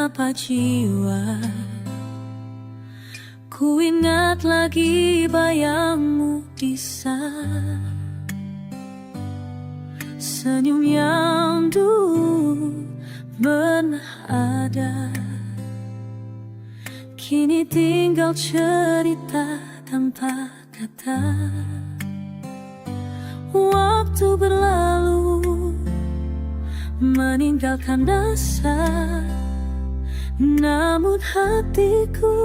menyapa jiwa. Ku ingat lagi bayangmu di sana, senyum yang dulu pernah ada, kini tinggal cerita tanpa kata. Waktu berlalu meninggalkan rasa, namun hatiku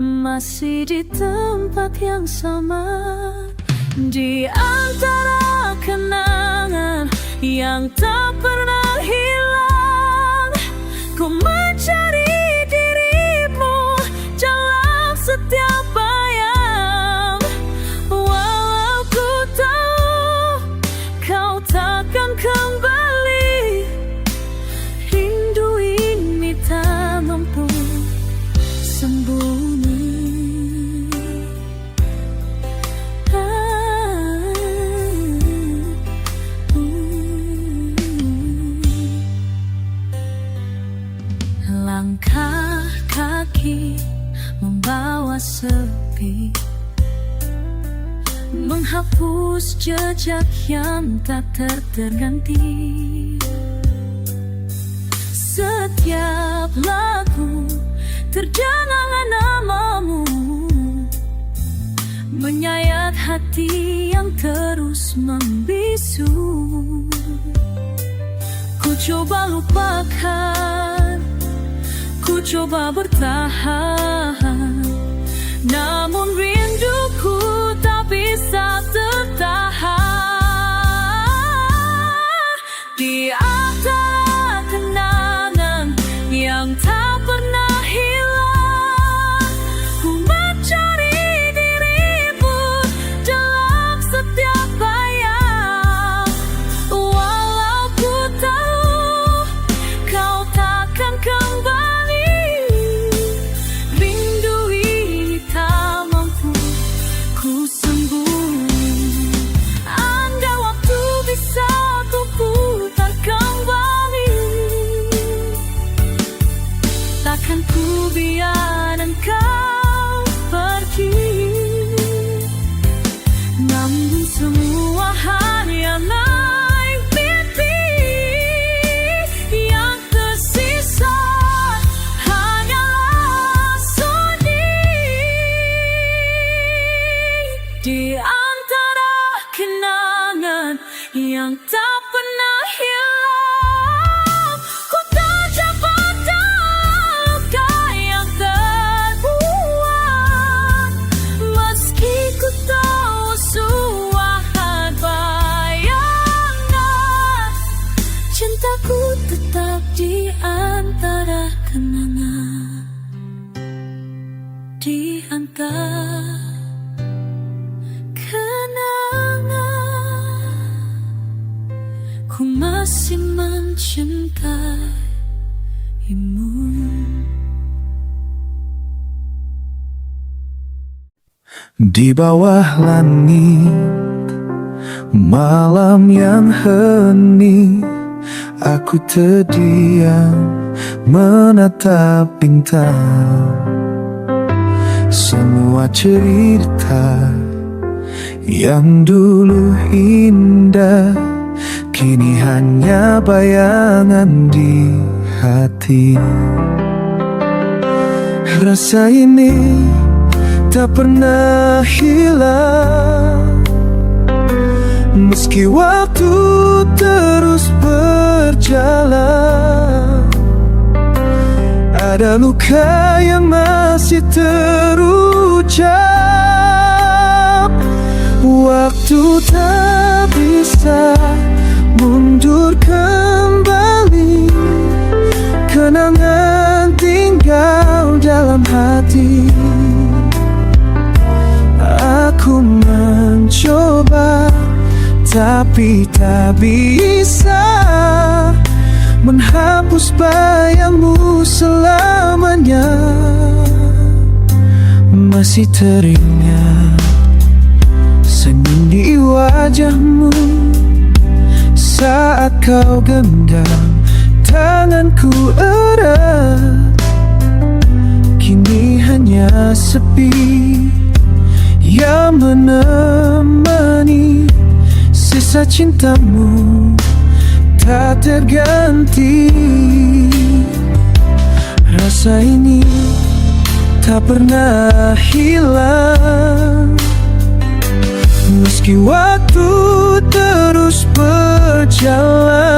masih di tempat yang sama. Di antara kenangan yang tak pernah hilang, ku mencari dirimu dalam setiap bayang. Walau ku tahu kau takkan kembali, rindu ini tak mampu sembunyi. Langkah kaki membawa sepi, menghapus jejak yang tak terganti. Setiap lagu terdengar namamu, menyayat hati yang terus membisu. Ku coba lupakan, ku coba bertahan, namun rinduku tak bisa tertahan. Di antara kenangan yang tak pernah hilang, ku mencari dirimu dalam setiap bayang. Walau ku tahu kau takkan kembali, rindu ini tak mampu ku sembunyi. Andai waktu bisa ku putar kembali, takkan ku biarkan kau pergi. Namun semua hanya naik mimpi, yang tersisa hanyalah sunyi. Di antara kenangan yang tak pernah hilang, ku terjebak dalam luka yang terbuang. Meski ku tahu suahan bayangan, cintaku tetap di antara kenangan. Di antara kenangan, ku masih mencintaimu. Di bawah langit malam yang hening, aku terdiam menatap bintang. Semua cerita yang dulu indah kini hanya bayangan di hati. Rasa ini tak pernah hilang, meski waktu terus berjalan. Ada luka yang masih terucap. Waktu tak bisa mundur kembali, kenangan tinggal dalam hati. Aku mencoba tapi tak bisa menghapus bayangmu selamanya. Masih teringat senyum di wajahmu saat kau genggam tanganku erat, kini hanya sepi yang menemani. Sisa cintamu tak terganti. Rasa ini tak pernah hilang, meski waktu terus berjalan.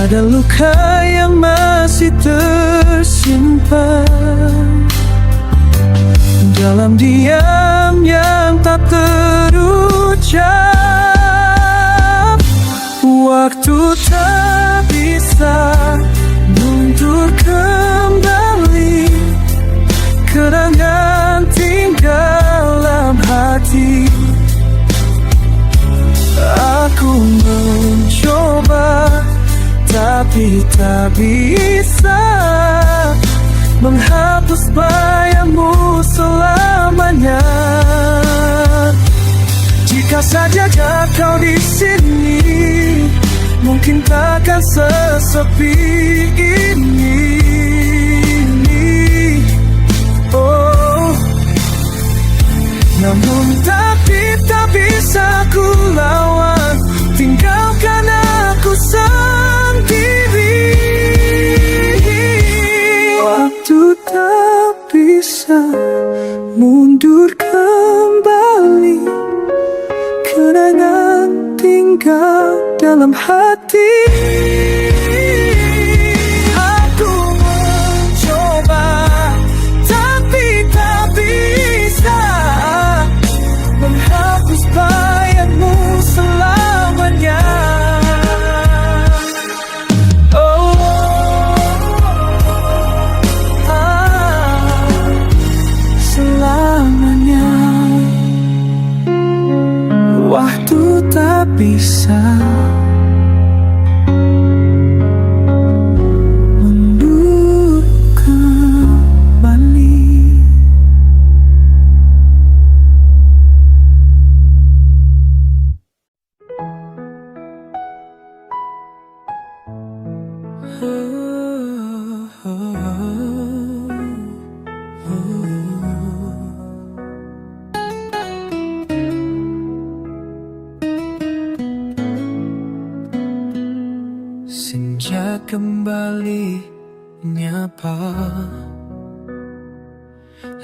Ada luka yang masih tersimpan dalam diam yang tak terucap. Waktu tak bisa mundur kembali, kenangan tinggal dalam hati. Aku mencoba, tapi tak bisa menghapus bayangmu selamanya. Jika saja kau di sini, mungkin takkan sesepi ini. Oh, namun tapi tak bisa ku lawan, tinggalkan aku sendiri. Waktu tak bisa mundur kembali, kenangan tinggal dalam hati. Aku mencoba, tapi tak bisa menghapus bayangmu selamanya. Selamanya. Waktu tak bisa mundur kembali. Senja kembali menyapa,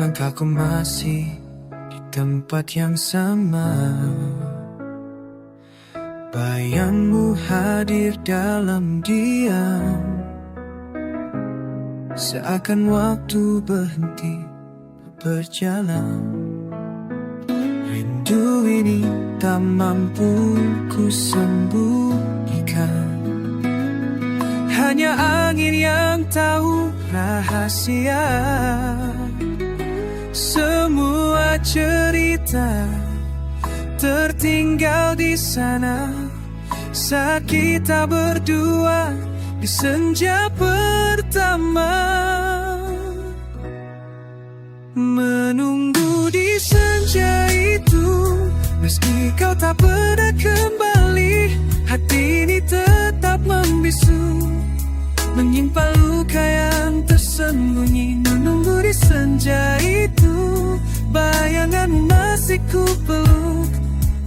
langkahku masih di tempat yang sama. Bayangmu hadir dalam diam, seakan waktu berhenti berjalan. Rindu ini tak mampu ku sembunyikan, hanya angin yang tahu rahasia. Semua cerita tertinggal di sana saat kita berdua di senja pertama. Menunggu di senja itu, meski kau tak pernah kembali, hati ini tetap membisu, menyimpan luka yang tersembunyi. Menunggu di senja itu, bayanganmu masih ku peluk,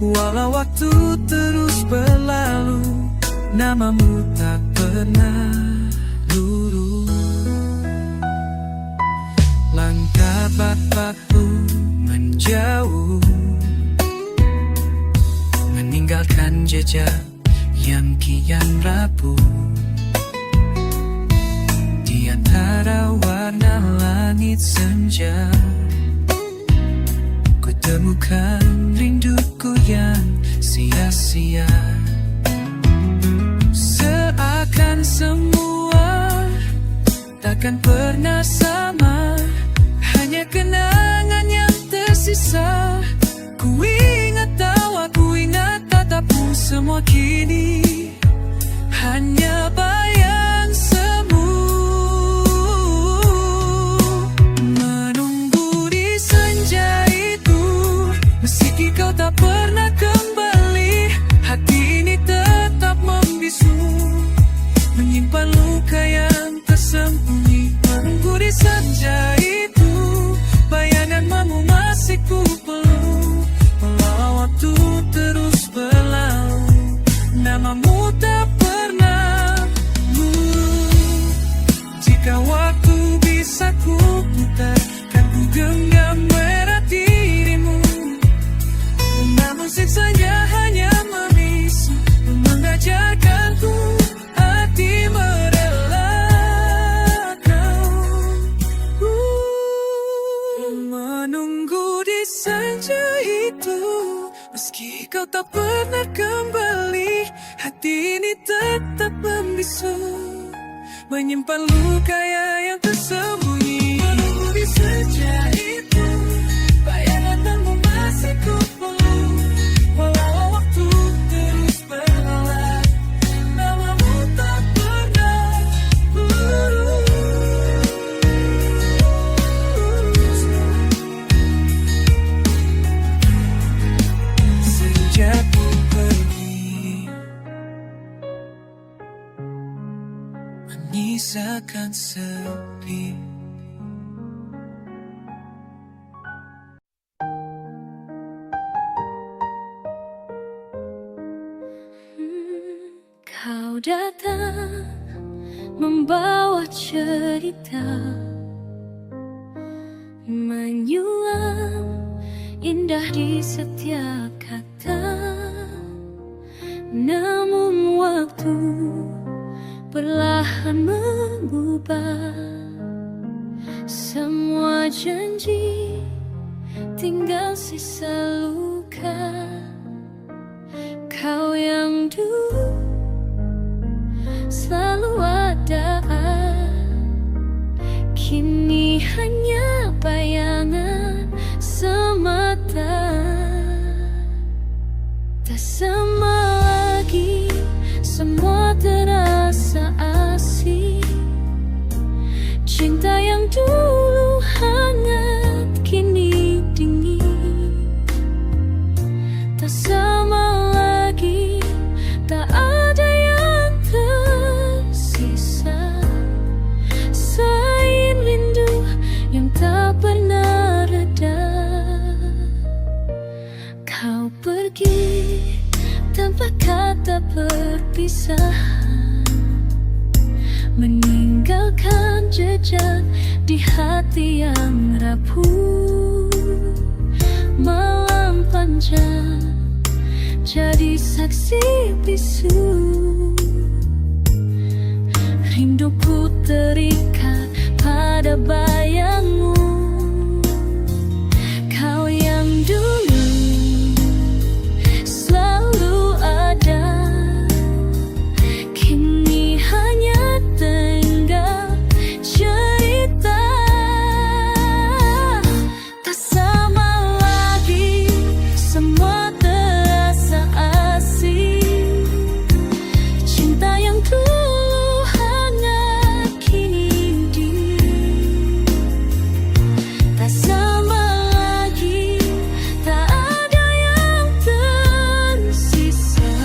walau waktu terus berlalu, namamu tak pernah lurus. Langkah bapakku menjauh, meninggalkan jejak yang kian rapuh. Di antara warna langit senja, ku temukan rinduku yang sia-sia. Seakan semua takkan pernah sama, hanya kenangan yang tersisa. Ku ingat tawa, ku ingat tatapmu, semua kini hanya bayang semu. Menunggu di senja itu, meski kau tak pernah kembali, hati ini tetap membisu, namamu tak pernah murung. Jika waktu bisa ku putar, kan ku genggam erat dirimu. Namun siksanya hanya membisu, mengajarkanku hati merelakan. Menunggu di senja itu, meski kau tak pernah kembali, hati ini tetap membisu, menyimpan luka yang tersembunyi. Menunggu di senja itu, bayanganmu masih ku peluk, walau waktu terus berlalu, namamu tak pernah lurus. Sejak ku pergi, menyisakan sepi. Kau datang membawa cerita, menyuam indah di setiap kata. Namun waktu perlahan mengubah semua janji, tinggal sisa luka. Kau yang dulu selalu ada, kini hanya bayangan semata. Tak sama lagi, semua terasa asing. Cinta yang dulu hangat kini dingin. Tak sama lagi, tak ada yang tersisa selain rindu yang tak pernah reda. Kau pergi tanpa kata perpisahan, meninggalkan jejak di hati yang rapuh. Malam panjang jadi saksi bisu, rinduku terikat pada bayangmu. Kau yang dulu selalu ada, kini hanya tinggal cerita. Tak sama lagi, semua terasa asing. Cinta yang dulu hangat kini dingin. Tak sama lagi, tak ada yang tersisa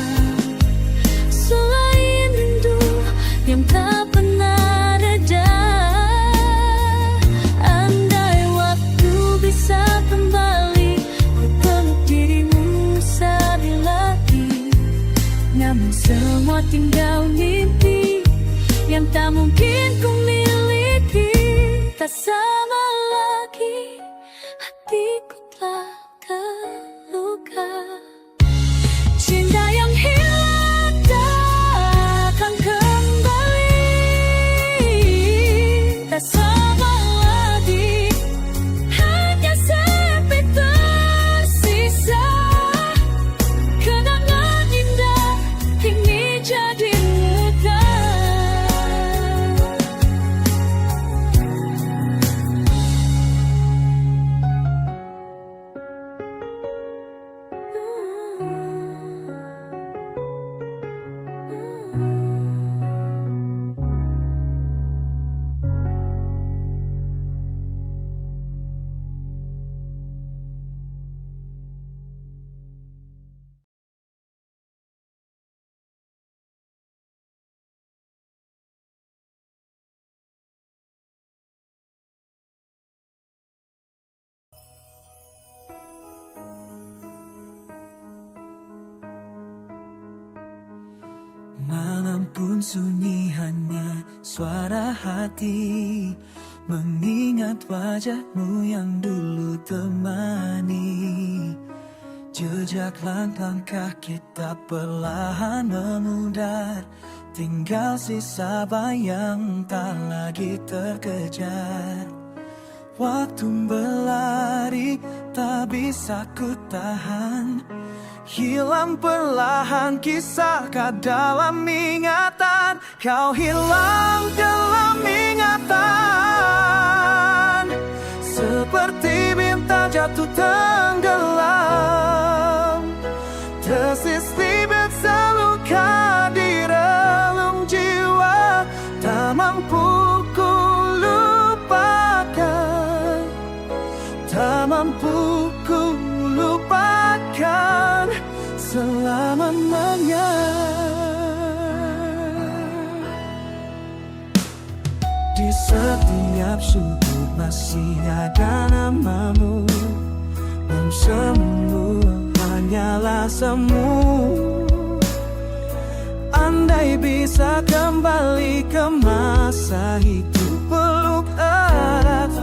selain rindu yang tak pernah reda. Andai waktu bisa kembali, ku peluk dirimu sekali lagi. Namun semua tinggal mimpi yang tak mungkin ku miliki. Tak sama lagi, hatiku telah terluka. Cinta yang hilang takkan kembali. Tak sama lagi, hanya sepi tersisa. Kenangan indah kini jadi luka. malam pun sunyi, hanya suara hati mengingat wajahmu yang dulu temani. Jejak langkah kita perlahan memudar, tinggal sisa bayang tak lagi terkejar. Waktu berlari tak bisa ku tahan, hilang perlahan kisahkah dalam ingatan. Kau hilang dalam ingatan, seperti bintang jatuh tenggelam, tersisih seluka di relung jiwa. Tak mampu ku lupakan, tak mampu ku lupakan selamanya. Di setiap sudut masih ada namamu, semua hanyalah semu. Andai bisa kembali ke masa itu, peluk erat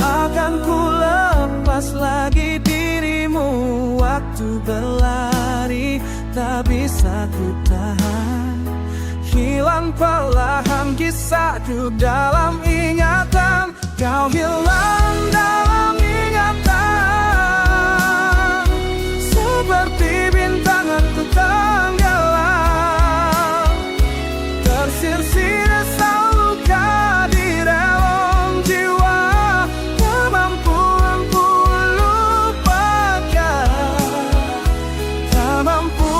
akan ku lepas lagi dirimu. Waktu berlari tak bisa ku tahan, hilang perlahan kisahku dalam ingatan. Kau hilang dalam ingatan, seperti bintang aku tenggelam, tersisir luka di relung jiwa. Tak mampu ku lupakan, tak mampu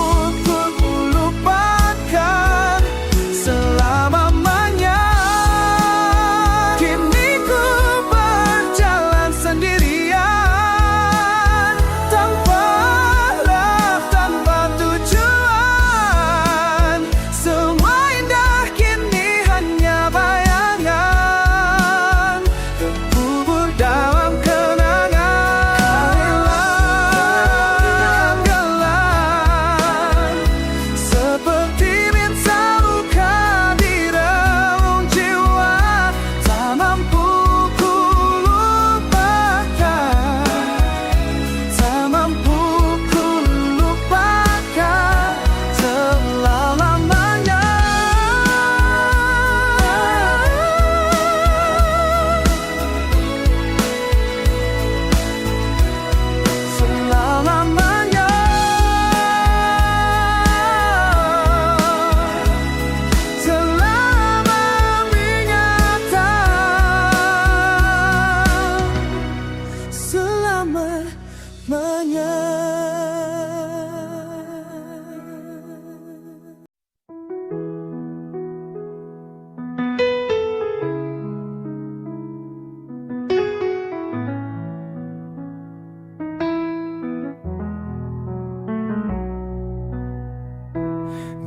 ku lupakan selamanya. Kini ku berjalan sendirian, tanpa arah, tanpa tujuan. Semua indah kini hanya bayangan, terkubur dalam kenangan. Hilang seperti bintang luka di relung jiwa. Tak mampu ku lupakan, tak mampu ku lupakan selamanya. Selamanya, selama ingatan, selamanya.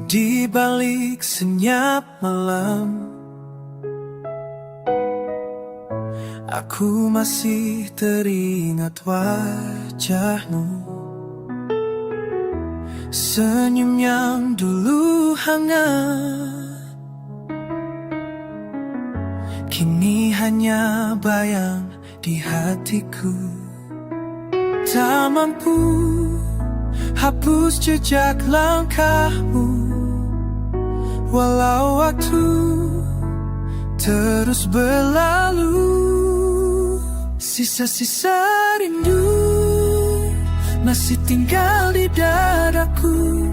Di balik senyap malam, aku masih teringat wajahmu. Senyum yang dulu hangat, kini hanya bayang di hatiku. Tak mampu hapus jejak langkahmu, walau waktu terus berlalu. Sisa-sisa rindu masih tinggal di dadaku,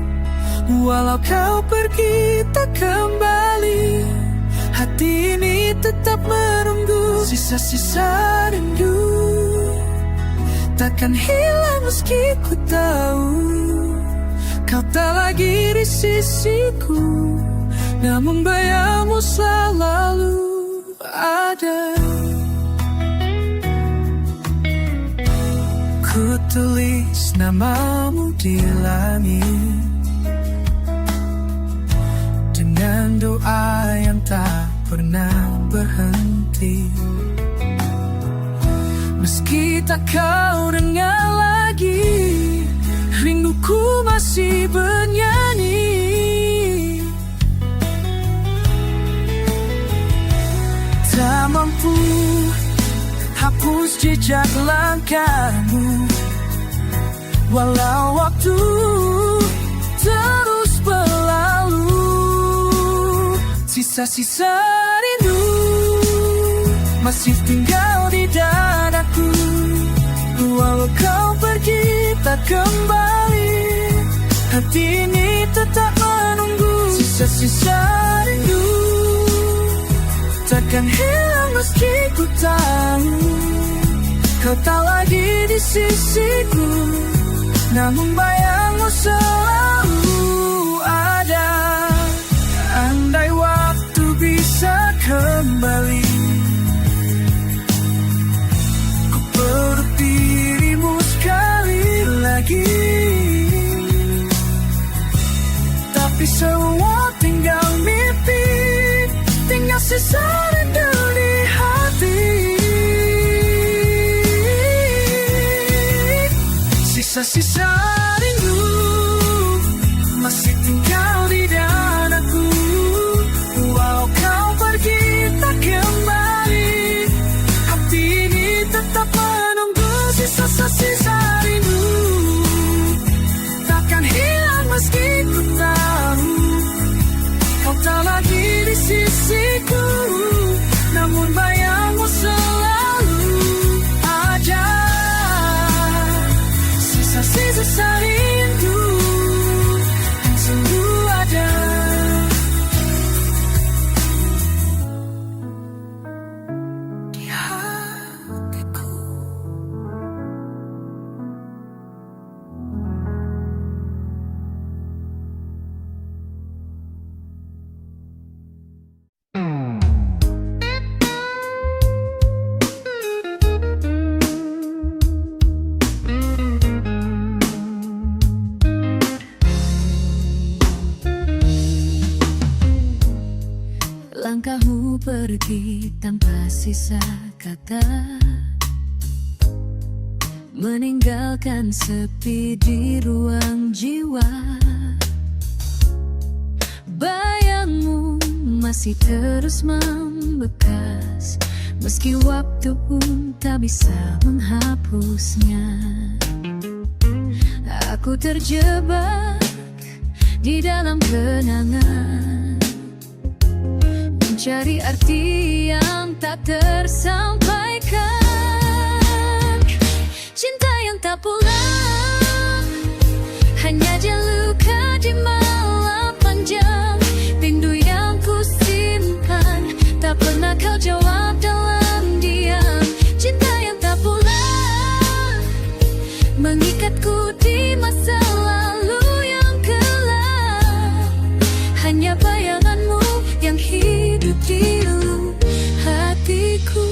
walau kau pergi tak kembali, hati ini tetap menunggu. Sisa-sisa rindu takkan hilang meski ku tahu kau tak lagi di sisiku, namun bayangmu selalu ada. Ku tulis namamu di langit dengan doa yang tak pernah berhenti. Meski tak kau dengar lagi, rinduku masih bernyanyi. terus jejak langkahmu. Walau waktu terus berlalu, sisa-sisa rindu masih tinggal di dadaku. Walau kau pergi tak kembali, hati ini tetap menunggu. Sisa-sisa rindu takkan hilang meski ku tahu kau tak lagi di sisiku. Namun bayangmu selalu ada. Andai waktu bisa kembali, ku peluk dirimu sekali lagi. Tapi semua tinggal mimpi, tinggal sisa rindu di hati. Sisa-sisa rindu masih tinggal di dadaku. Walau kau pergi tak kembali, hati ini tetap menunggu. Sisa-sisa rindu takkan hilang meski ku tahu kau tak lagi di sisiku. Namun bayangmu selalu ada. Sisa-sisa rindu yang selalu ada di hatiku. Langkahmu pergi tanpa sisa kata, meninggalkan sepi di ruang jiwa. Bayangmu masih terus membekas, meski waktu pun tak bisa menghapusnya. Aku terjebak di dalam kenangan, mencari arti yang tak tersampaikan. Cinta yang tak pulang, hanya je luka di malam panjang. Rindu yang ku simpan, tak pernah kau jawab dalam diam. Cinta yang tak pulang, mengikatku di masa lalu yang gelap. Hanya bayanganmu yang hidup di lubuk hatiku.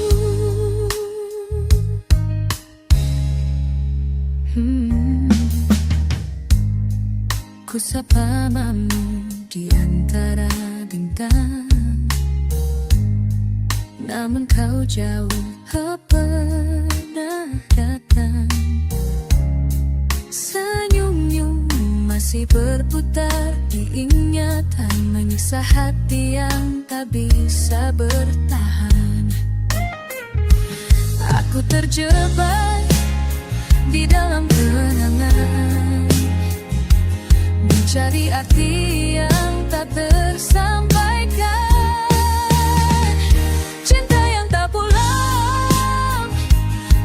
Ku sapa namamu di antara bintang, namun kau jauh tak pernah datang. Senyummu masih berputar di ingatan, menyiksa hati yang tak bisa bertahan. Aku terjebak di dalam kenangan, mencari arti yang tak tersampaikan. Cinta yang tak pulang,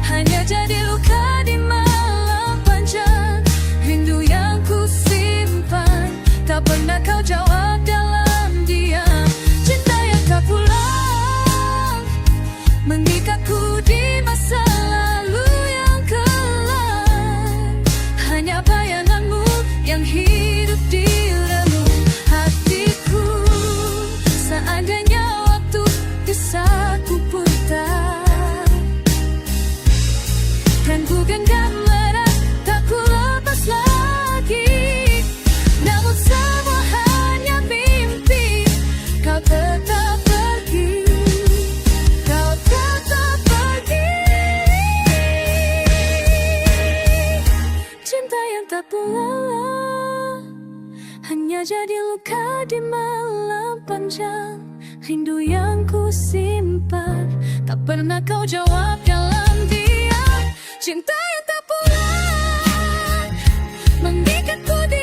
hanya jadi luka di malam panjang. Rindu yang ku simpan, tak pernah kau jawab dalam diam. Cinta yang tak pulang, mengikatku di masa lalu yang gelap. Hanya bayanganmu yang hidup di relung hatiku. Seandainya waktu bisa ku putar, kan ku genggam erat, tak ku lepas lagi. Namun semua hanya mimpi, kau tetap pergi, kau tetap pergi. Cinta yang tak pulang, hanya jadi luka di malam panjang. Rindu yang ku simpan, tak pernah kau jawab dalam diri. cinta yang tak pulang mengikatku di